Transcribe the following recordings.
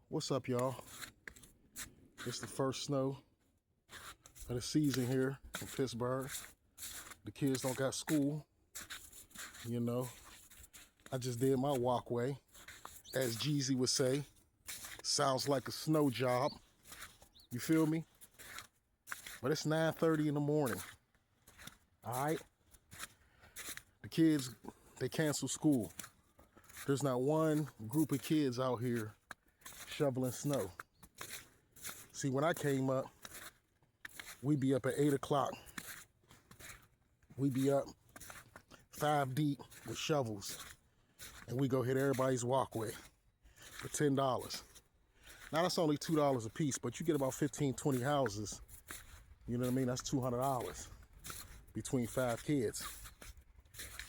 What's up, y'all? It's the first snow of the season here in Pittsburgh. The kids don't got school, you know. I just did my walkway. As Jeezy would say, sounds like a snow job. You feel me? But it's 9:30 in the morning. All right? The kids, they canceled school. There's not one group of kids out here shoveling snow. See, when I came up, we'd be up at 8 o'clock. We'd be up 5 deep with shovels. And we go hit everybody's walkway for $10. Now that's only $2 a piece, but you get about 15, 20 houses. You know what I mean? That's $200 between 5 kids.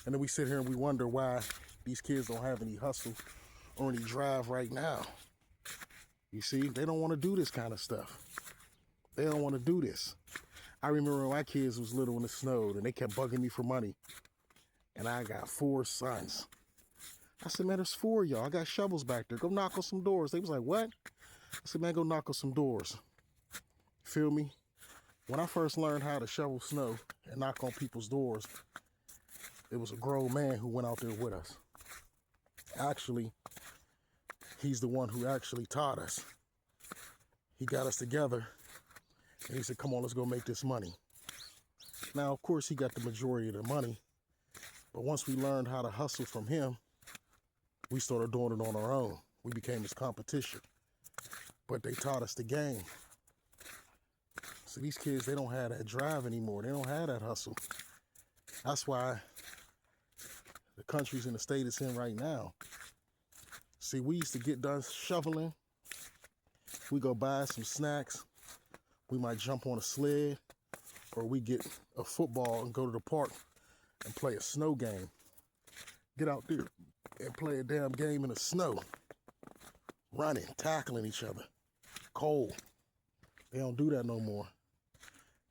And then we sit here and we wonder why these kids don't have any hustle or any drive right now. You see, they don't want to do this kind of stuff. They don't want to do this. I remember when my kids was little when it snowed and they kept bugging me for money. And I got 4 sons. I said, man, there's 4 of y'all. I got shovels back there. Go knock on some doors. They was like, what? I said, man, go knock on some doors. Feel me? When I first learned how to shovel snow and knock on people's doors, it was a grown man who went out there with us. Actually, he's the one who actually taught us. He got us together and he said, come on, let's go make this money. Now, of course, he got the majority of the money. But once we learned how to hustle from him, we started doing it on our own. We became his competition. But they taught us the game. So these kids, they don't have that drive anymore. They don't have that hustle. That's why the country's in the state it's in right now. See, we used to get done shoveling. We go buy some snacks. We might jump on a sled. Or we get a football and go to the park and play a snow game. Get out there and play a damn game in the snow. Running, tackling each other. Cold. They don't do that no more.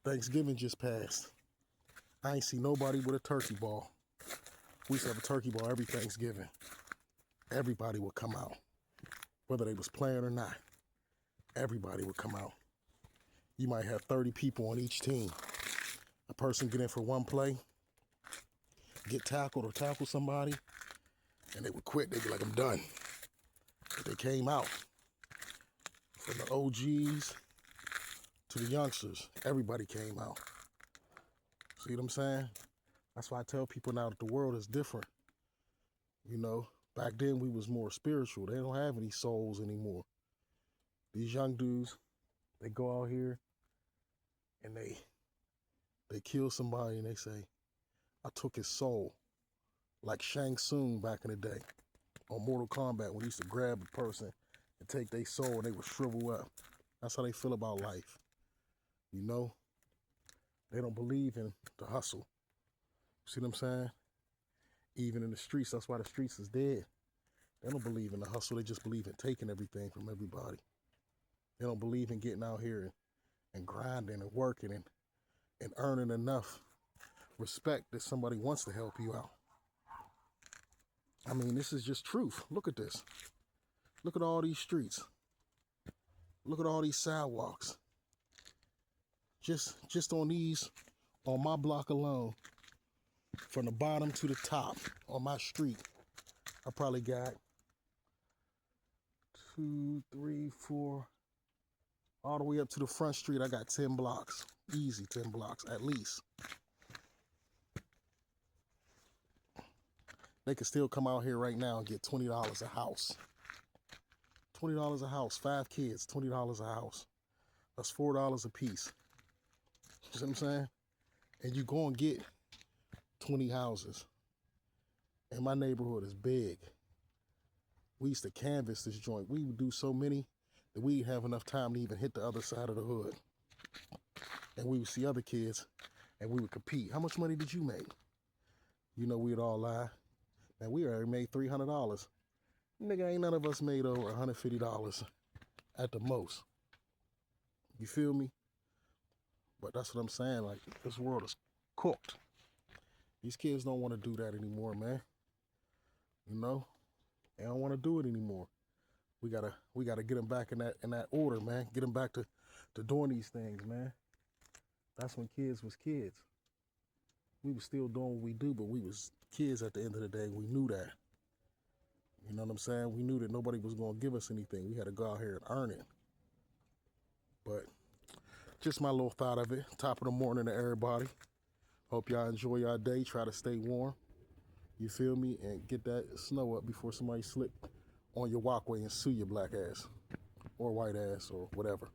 Thanksgiving just passed. I ain't see nobody with a turkey ball. We used to have a turkey ball every Thanksgiving. Everybody would come out. Whether they was playing or not. Everybody would come out. You might have 30 people on each team. A person get in for one play, get tackled or tackle somebody, and they would quit. They'd be like, I'm done. But they came out. From the OGs to the youngsters, everybody came out. See what I'm saying? That's why I tell people now that the world is different. You know, back then we was more spiritual. They don't have any souls anymore. These young dudes, they go out here and they kill somebody and they say, I took his soul. Like Shang Tsung back in the day on Mortal Kombat when he used to grab a person and take their soul and they would shrivel up. That's how they feel about life. You know? They don't believe in the hustle. See what I'm saying? Even in the streets, that's why the streets is dead. They don't believe in the hustle. They just believe in taking everything from everybody. They don't believe in getting out here and grinding and working and earning enough respect that somebody wants to help you out. I mean, this is just truth. Look at this. Look at all these streets. Look at all these sidewalks. Just on these, on my block alone, from the bottom to the top on my street, I probably got 2, 3, 4, all the way up to the front street. I got 10 blocks, easy 10 blocks at least. They could still come out here right now and get $20 a house. $20 a house, 5 kids, $20 a house. That's $4 a piece. You see what I'm saying? And you go and get 20 houses. And my neighborhood is big. We used to canvas this joint. We would do so many that we didn't have enough time to even hit the other side of the hood. And we would see other kids and we would compete. How much money did you make? You know, we'd all lie. Man, we already made $300. Nigga, ain't none of us made over $150 at the most. You feel me? But that's what I'm saying. Like, this world is cooked. These kids don't want to do that anymore, man. You know? They don't want to do it anymore. We gotta get them back in that order, man. Get them back to doing these things, man. That's when kids was kids. We was still doing what we do, but we was kids at the end of the day. We knew that. You know what I'm saying? We knew that nobody was gonna give us anything. We had to go out here and earn it. But just my little thought of it. Top of the morning to everybody. Hope y'all enjoy y'all day. Try to stay warm. You feel me? And get that snow up before somebody slip on your walkway and sue your black ass or white ass or whatever.